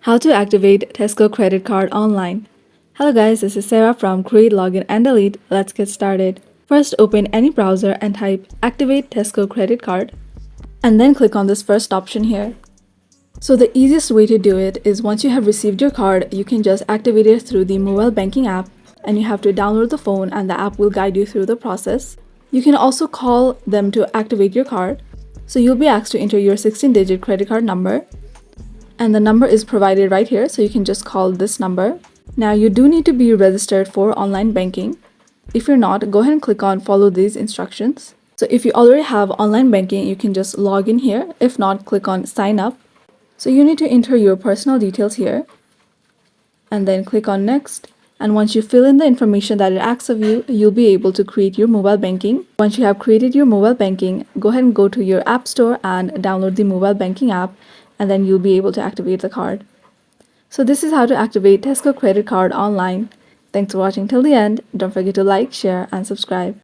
How to activate Tesco credit card online. Hello guys, this is Sarah from Create, Login and Delete. Let's get started. First, open any browser and type Activate Tesco credit card, and then click on this first option here. So the easiest way to do it is once you have received your card, you can just activate it through the mobile banking app, and you have to download the phone and the app will guide you through the process. You can also call them to activate your card. So you'll be asked to enter your 16-digit credit card number, and the number is provided right here, so you can just call this number. Now you do need to be registered for online banking. If you're not, go ahead and click on follow these instructions. So if you already have online banking, you can just log in here. If not, click on sign up. So you need to enter your personal details here and then click on next. And once you fill in the information that it asks of you, you'll be able to create your mobile banking. Once you have created your mobile banking, go ahead and go to your app store and download the mobile banking app, and then you'll be able to activate the card. So this is how to activate Tesco credit card online. Thanks for watching till the end. Don't forget to like, share, and subscribe.